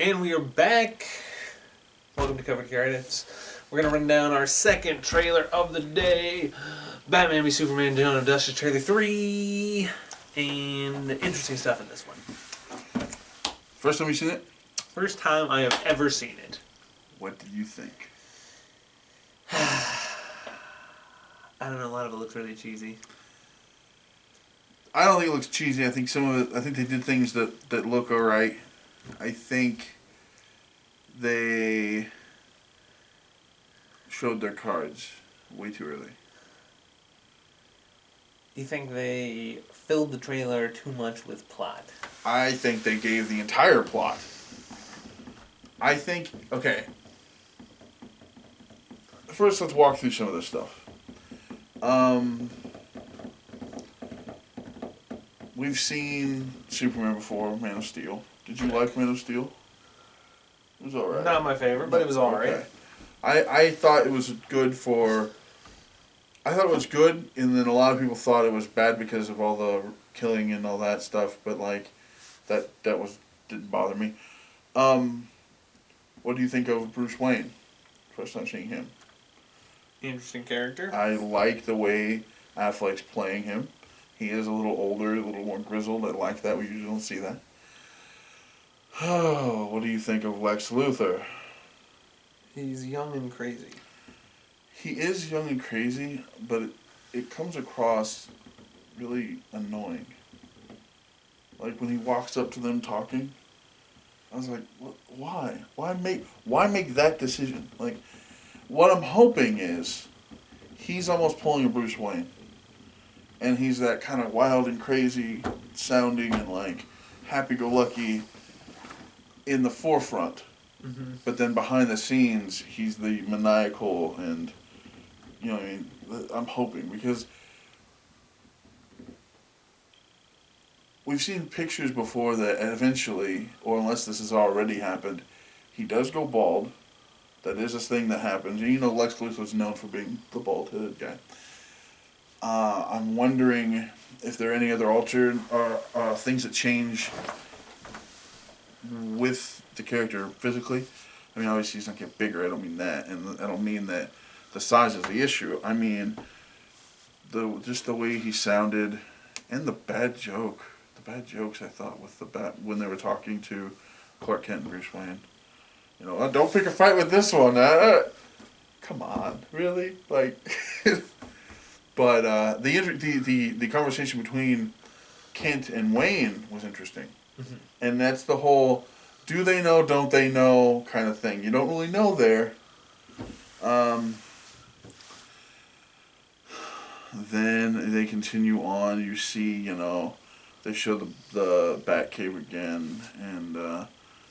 And we are back. Welcome to Cover Credits. We're going to run down our second trailer of the day. Batman v Superman Dawn of Justice Trailer 3. And interesting stuff in this one. First time you seen it? First time I have ever seen it. What did you think? I don't know, a lot of it looks really cheesy. I don't think it looks cheesy. I think some of it, I think they did things that look alright. I think they showed their cards way too early. You think they filled the trailer too much with plot? I think they gave the entire plot. I think, okay. First, let's walk through some of this stuff. We've seen Superman before, Man of Steel. Did you like Man of Steel? It was alright. Not my favorite, but it was alright. Okay. I thought it was good for... I thought it was good, and then a lot of people thought it was bad because of all the killing and all that stuff, but like, didn't bother me. What do you think of Bruce Wayne? First time seeing him. Interesting character. I like the way Affleck's playing him. He is a little older, a little more grizzled. I like that. We usually don't see that. Oh, what do you think of Lex Luthor? He's young and crazy. He is young and crazy, but it comes across really annoying. Like when he walks up to them talking, I was like, why? Why make that decision? Like, what I'm hoping is he's almost pulling a Bruce Wayne. And he's that kind of wild and crazy sounding and like happy-go-lucky in the forefront. Mm-hmm. But then behind the scenes, he's the maniacal and, you know what I mean? I'm hoping because we've seen pictures before that eventually, or unless this has already happened, he does go bald. That is a thing that happens. And you know Lex Luthor's known for being the bald-headed guy. I'm wondering if there are any other altered or things that change with the character physically. I mean, obviously he's not getting bigger. I don't mean that, and I don't mean that the size is the issue. I mean just the way he sounded, and the bad jokes I thought with when they were talking to Clark Kent and Bruce Wayne. You know, don't pick a fight with this one. Come on, really? Like. But the conversation between Kent and Wayne was interesting. Mm-hmm. And that's the whole do they know, don't they know kind of thing. You don't really know there. Then they continue on. You see, you know, they show the Batcave again, and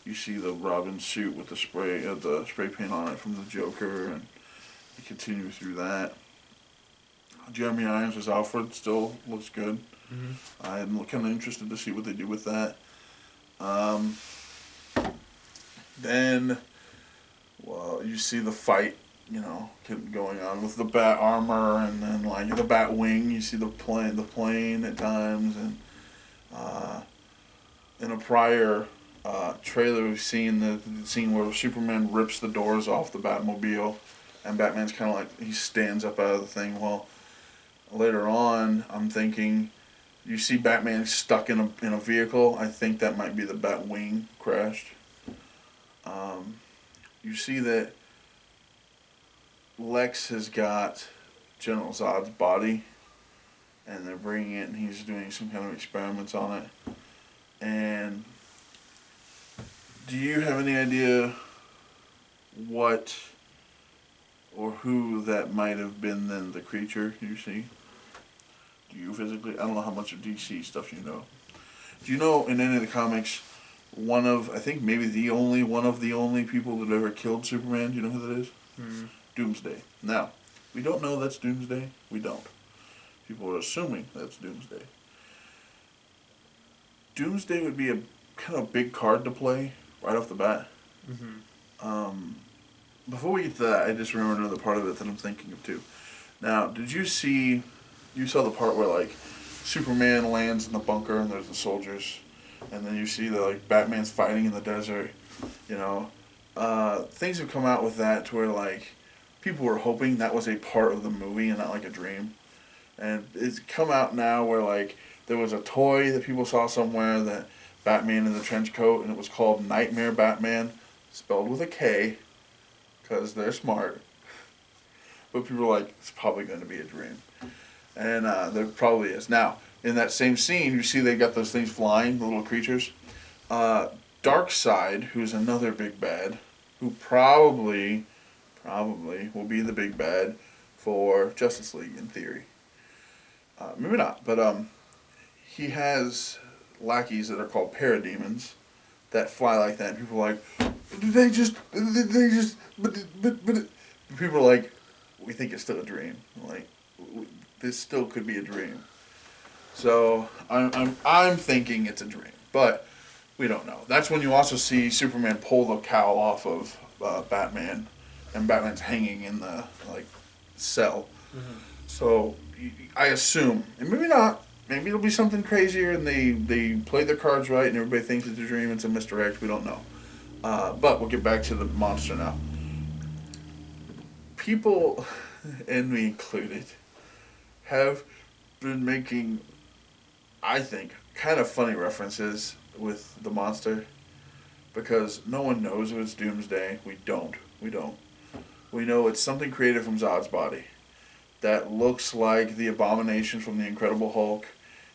you see the Robin suit with the spray paint on it from the Joker, and you continue through that. Jeremy Irons as Alfred still looks good. Mm-hmm. I'm kind of interested to see what they do with that. Then, well, you see the fight, you know, going on with the bat armor and then like the bat wing. You see the plane at times, and in a prior trailer we've seen the scene where Superman rips the doors off the Batmobile, and Batman's kind of like he stands up out of the thing. Well. Later on, I'm thinking, you see Batman stuck in a vehicle. I think that might be the Batwing crashed. You see that Lex has got General Zod's body, and they're bringing it, and he's doing some kind of experiments on it. And do you have any idea what or who that might have been then, the creature you see? Do you physically? I don't know how much of DC stuff you know. Do you know in any of the comics, I think maybe one of the only people that ever killed Superman? Do you know who that is? Mm-hmm. Doomsday. Now, we don't know that's Doomsday. We don't. People are assuming that's Doomsday. Doomsday would be a kind of big card to play right off the bat. Mm-hmm. Before we get to that, I just remembered another part of it that I'm thinking of too. Now, you saw the part where like Superman lands in the bunker and there's the soldiers, and then you see that like Batman's fighting in the desert, You know, things have come out with that to where like people were hoping that was a part of the movie and not like a dream. And it's come out now where like there was a toy that people saw somewhere that Batman in the trench coat, and it was called Nightmare Batman, spelled with a K, because they're smart. But people are like, it's probably going to be a dream. And there probably is. Now, in that same scene, you see they got those things flying, the little creatures. Darkseid, who's another big bad, who probably will be the big bad for Justice League in theory. Maybe not, but he has lackeys that are called parademons that fly like that. And people are like, but people are like, we think it's still a dream. Like, this still could be a dream. So I'm thinking it's a dream, but we don't know. That's when you also see Superman pull the cowl off of Batman, and Batman's hanging in the like cell. Mm-hmm. So I assume, and maybe not. Maybe it'll be something crazier, and they play their cards right, and everybody thinks it's a dream. It's a misdirect. We don't know. But we'll get back to the monster now. People, and me included, have been making, I think, kind of funny references with the monster, because no one knows if it's Doomsday. We don't. We know it's something created from Zod's body that looks like the Abomination from the Incredible Hulk,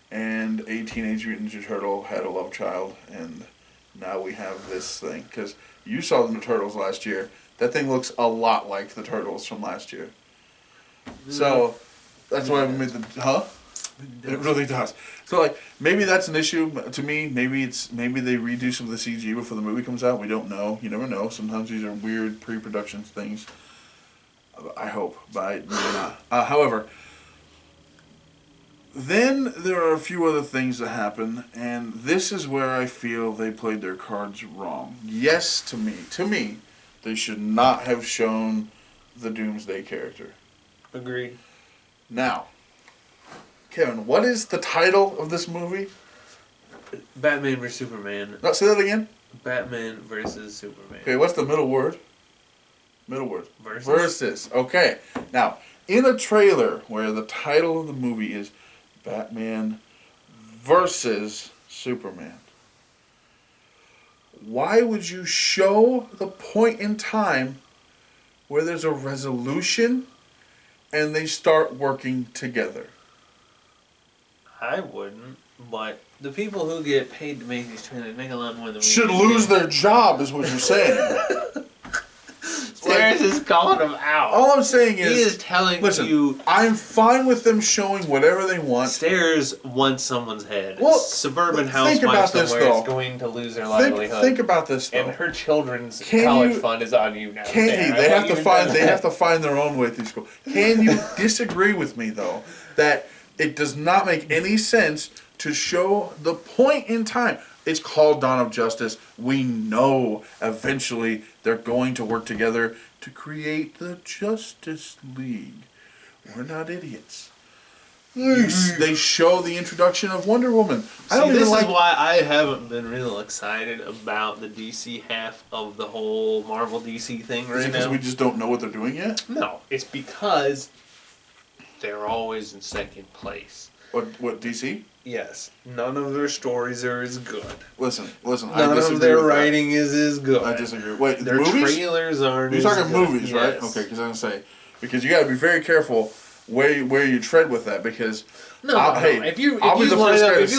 and a Teenage Mutant Ninja Turtle had a love child, and now we have this thing. Because you saw the Turtles last year. That thing looks a lot like the Turtles from last year. So that's why we made the It really does. So like maybe that's an issue to me. Maybe they redo some of the CG before the movie comes out. We don't know. You never know. Sometimes these are weird pre-production things. I hope, but maybe not. However, then there are a few other things that happen, and this is where I feel they played their cards wrong. Yes, to me, they should not have shown the Doomsday character. Agreed. Now, Kevin, what is the title of this movie? Batman vs Superman. No, say that again. Batman versus Superman. Okay, what's the middle word? Versus. Okay. Now, in a trailer where the title of the movie is Batman versus Superman, why would you show the point in time where there's a resolution and they start working together? I wouldn't, but the people who get paid to make these trailers make a lot more than we should lose their job, is what you're saying. Stairs is calling them out. All I'm saying is... He is telling you... I'm fine with them showing whatever they want. Stairs wants someone's head. Well, suburban housewife somewhere is going to lose their livelihood. Think about this, though. And her children's college fund is on you now. They have to find their own way through school. Can you disagree with me, though, that it does not make any sense to show the point in time? It's called Dawn of Justice. We know eventually they're going to work together to create the Justice League. We're not idiots. They show the introduction of Wonder Woman. This is why I haven't been real excited about the DC half of the whole Marvel DC thing right now. Because we just don't know what they're doing yet? No, it's because they're always in second place. What DC? Yes. None of their stories are as good. Listen. None of their writing is as good. I disagree. Wait, their movies? Trailers aren't You're talking movies, right? Yes. Okay, because I'm going to say, because you got to be very careful where you tread with that, because if you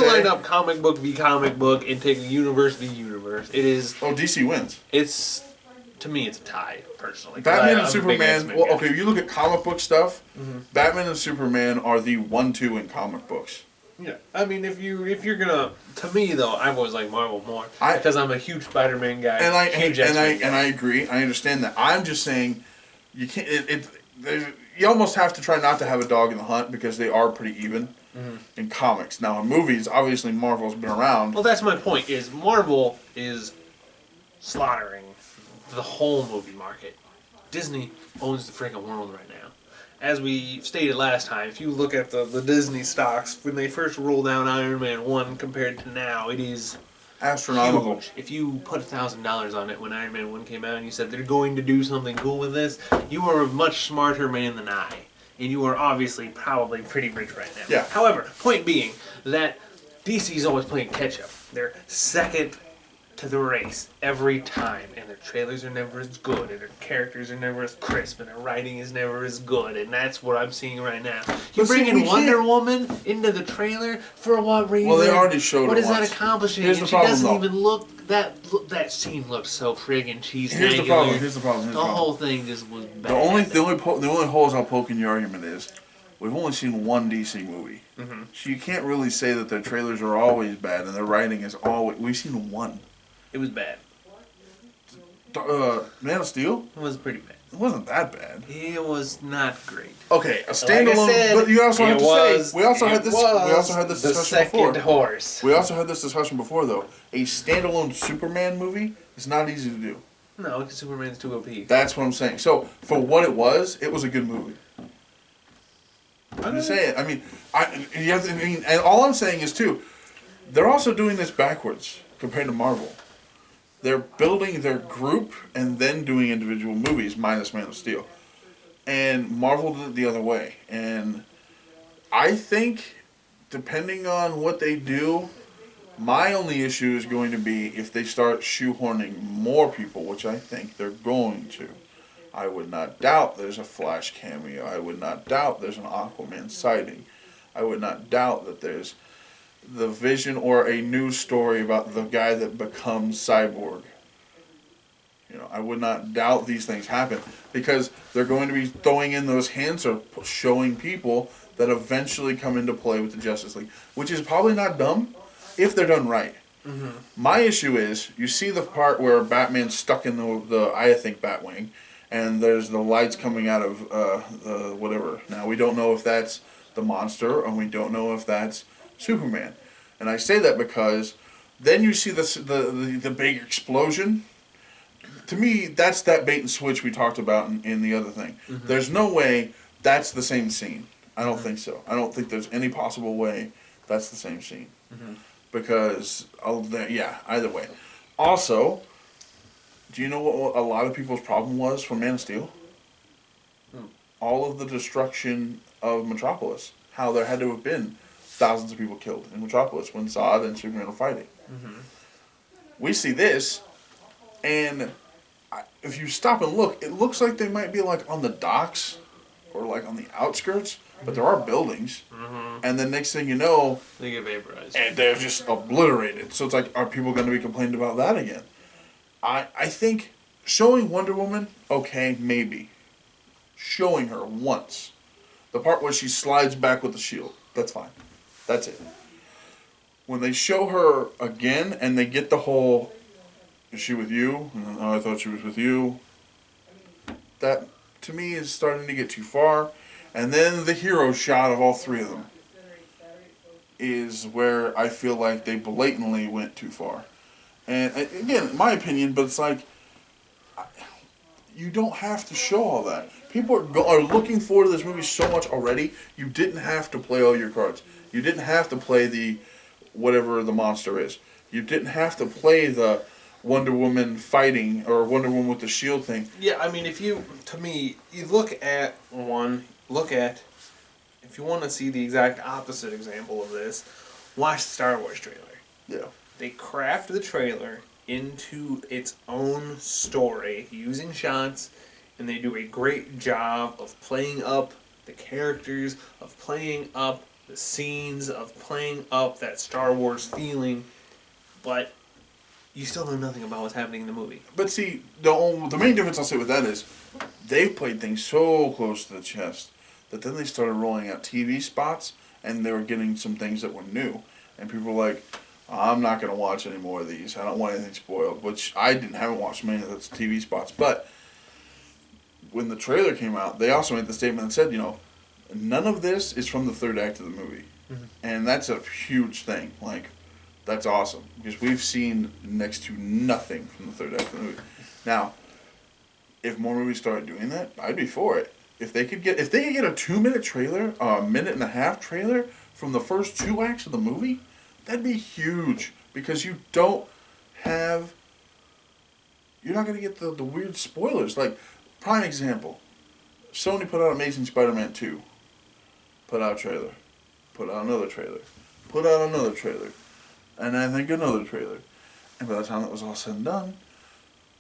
line up comic book v comic book and take universe v universe, it is... Oh, DC wins. To me, it's a tie, personally. Batman and Superman... Well, okay, if you look at comic book stuff, Batman and Superman are the 1-2 in comic books. Yeah, I mean, if you're gonna... To me, though, I've always liked Marvel more, because I'm a huge Spider-Man guy, and I agree. I understand that. I'm just saying, you can't... You almost have to try not to have a dog in the hunt, because they are pretty even in comics. Now, in movies, obviously Marvel's been around. Well, that's my point, is Marvel is slaughtering the whole movie market. Disney owns the freaking world right now. As we stated last time, if you look at the Disney stocks, when they first rolled out Iron Man 1 compared to now, it is astronomical. huge. If you put $1,000 on it when Iron Man 1 came out and you said they're going to do something cool with this, you are a much smarter man than I. And you are obviously probably pretty rich right now. Yeah. However, point being that DC's always playing catch up. They're second to the race every time, and their trailers are never as good, and their characters are never as crisp, and their writing is never as good, and that's what I'm seeing right now. You But see, bring we in Wonder can't- Woman into the trailer for what reason? Well, they already showed What her is that once. accomplishing? Here's And the she problem, doesn't though. even look that scene looks so friggin' cheesy. Here's the problem. Here's the problem. The whole thing just was bad. The only holes I'll poke in your argument is we've only seen one DC movie, so you can't really say that their trailers are always bad and their writing is always. We've seen one. It was bad. Man of Steel. It was pretty bad. It wasn't that bad. It was not great. Okay, a standalone. said, but you also have to say we also it had this. We was also had this the discussion second before. horse. We also had this discussion before, though. A standalone Superman movie is not easy to do. No, because Superman's too OP. That's what I'm saying. So for what it was a good movie. I'm just saying. I mean, and all I'm saying is too, they're also doing this backwards compared to Marvel. They're building their group and then doing individual movies, minus Man of Steel. And Marvel did it the other way. And I think, depending on what they do, my only issue is going to be if they start shoehorning more people, which I think they're going to. I would not doubt there's a Flash cameo. I would not doubt there's an Aquaman sighting. I would not doubt that there's the Vision or a new story about the guy that becomes Cyborg. I would not doubt these things happen because they're going to be throwing in those hints or showing people that eventually come into play with the Justice League, which is probably not dumb if they're done right. Mm-hmm. My issue is you see the part where Batman's stuck in the I think Batwing, and there's the lights coming out of the whatever. Now we don't know if that's the monster and we don't know if that's Superman, and I say that because then you see the big explosion. To me, that's that bait and switch we talked about in the other thing. Mm-hmm. There's no way that's the same scene. I don't think so. I don't think there's any possible way that's the same scene. Mm-hmm. Because, either way. Also, do you know what a lot of people's problem was for Man of Steel? All of the destruction of Metropolis. How there had to have been thousands of people killed in Metropolis when Zod and Superman were fighting. Mm-hmm. We see this, and if you stop and look, it looks like they might be like on the docks or like on the outskirts, but there are buildings. Mm-hmm. And the next thing you know, they get vaporized. And they're just obliterated. So it's like, are people going to be complaining about that again? I think showing Wonder Woman, okay, maybe. Showing her once. The part where she slides back with the shield, that's fine. That's it. When they show her again and they get the whole, is she with you? And then, oh, I thought she was with you. That, to me, is starting to get too far. And then the hero shot of all three of them is where I feel like they blatantly went too far. And again, my opinion, but it's like, you don't have to show all that. People are looking forward to this movie so much already, you didn't have to play all your cards. You didn't have to play the whatever the monster is. You didn't have to play the Wonder Woman fighting or Wonder Woman with the shield thing. Yeah, I mean, if you look at, if you want to see the exact opposite example of this, watch the Star Wars trailer. Yeah. They craft the trailer into its own story using shots, and they do a great job of playing up the characters, of playing up the scenes, of playing up that Star Wars feeling, but you still know nothing about what's happening in the movie. But see, the main difference I'll say with that is they've played things so close to the chest that then they started rolling out TV spots and they were getting some things that were new. And people were like, I'm not going to watch any more of these. I don't want anything spoiled, which I haven't watched many of those TV spots. But when the trailer came out, they also made the statement that said, none of this is from the third act of the movie. Mm-hmm. And that's a huge thing. Like, that's awesome. Because we've seen next to nothing from the third act of the movie. Now, if more movies started doing that, I'd be for it. If they could get a 2-minute trailer, a minute and a half trailer from the first 2 acts of the movie, that'd be huge. because you don't have. You're not gonna get the weird spoilers. Like, prime example, Sony put out Amazing Spider-Man 2. Put out a trailer. Put out another trailer. Put out another trailer. And I think another trailer. And by the time that was all said and done,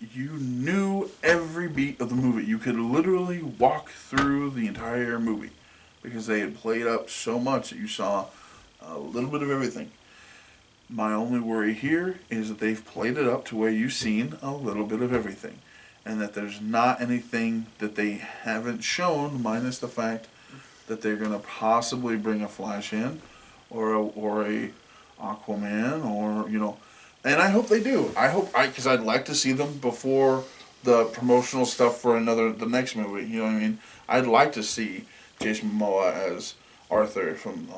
you knew every beat of the movie. You could literally walk through the entire movie because they had played up so much that you saw a little bit of everything. My only worry here is that they've played it up to where you've seen a little bit of everything. And that there's not anything that they haven't shown, minus the fact that they're going to possibly bring a Flash in, or a Aquaman, or, you know. And I hope they do. Because I'd like to see them before the promotional stuff for the next movie. You know what I mean? I'd like to see Jason Momoa as Arthur from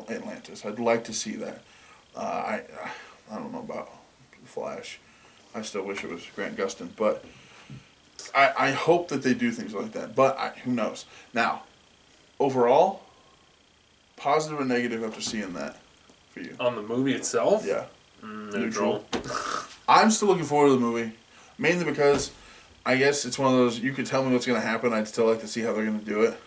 Atlantis. I'd like to see that. I don't know about Flash. I still wish it was Grant Gustin, but I hope that they do things like that. But who knows? Now, overall, positive or negative after seeing that for you? On the movie itself? Yeah. Neutral. I'm still looking forward to the movie, mainly because I guess it's one of those, you could tell me what's going to happen, I'd still like to see how they're going to do it.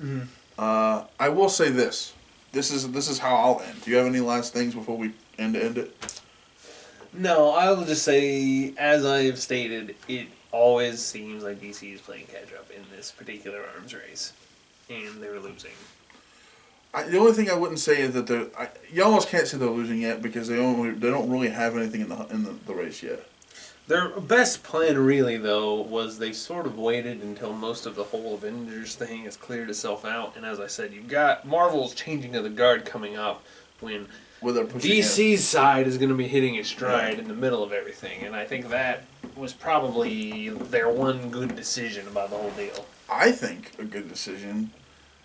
Mm-hmm. I will say this. This is how I'll end. Do you have any last things before we end it? No, I'll just say, as I have stated, it always seems like DC is playing catch up in this particular arms race, and they're losing. The only thing I wouldn't say is that you almost can't say they're losing yet because they don't really have anything in the race yet. Their best plan, really, though, was they sort of waited until most of the whole Avengers thing has cleared itself out, and as I said, you've got Marvel's changing of the guard coming up when DC's side is going to be hitting its stride in the middle of everything, and I think that was probably their one good decision about the whole deal. I think a good decision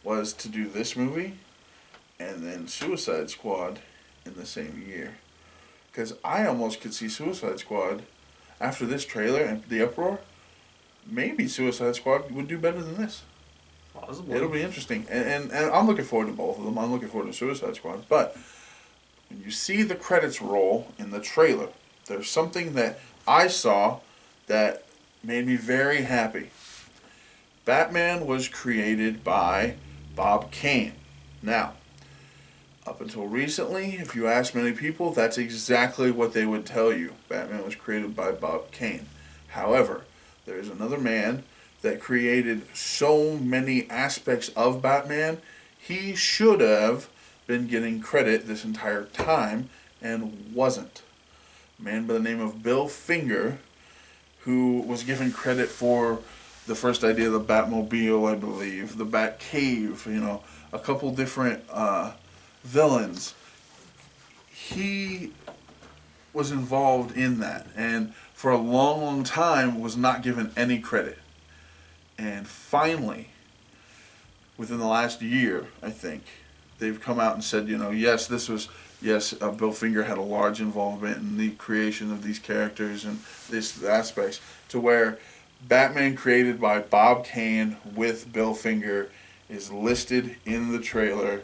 was to do this movie and then Suicide Squad in the same year. Because I almost could see Suicide Squad, after this trailer and the uproar, maybe Suicide Squad would do better than this. Possibly. It'll be interesting. And I'm looking forward to both of them. I'm looking forward to Suicide Squad. But when you see the credits roll in the trailer, there's something that I saw that made me very happy. Batman was created by Bob Kane. Now, up until recently, if you ask many people, that's exactly what they would tell you. Batman was created by Bob Kane. However, there's another man that created so many aspects of Batman, he should have been getting credit this entire time and wasn't. A man by the name of Bill Finger, who was given credit for the first idea of the Batmobile, I believe, the Batcave, a couple different villains. He was involved in that, and for a long, long time was not given any credit. And finally, within the last year, I think, they've come out and said, Bill Finger had a large involvement in the creation of these characters and these aspects, to where Batman created by Bob Kane with Bill Finger is listed in the trailer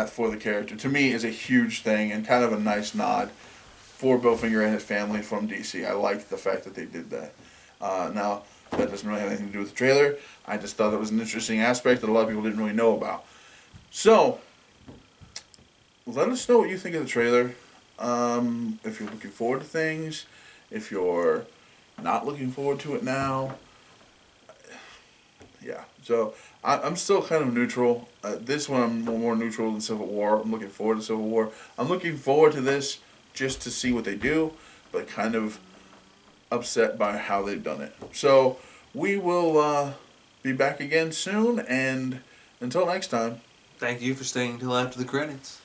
for the character. To me, is a huge thing and kind of a nice nod for Bill Finger and his family from DC. I like the fact that they did that. Now, that doesn't really have anything to do with the trailer. I just thought it was an interesting aspect that a lot of people didn't really know about. So, let us know what you think of the trailer. If you're looking forward to things, if you're not looking forward to it now. Yeah, so I'm still kind of neutral. This one I'm more neutral than Civil War. I'm looking forward to Civil War. I'm looking forward to this just to see what they do, but kind of upset by how they've done it. So we will be back again soon, and until next time. Thank you for staying until after the credits.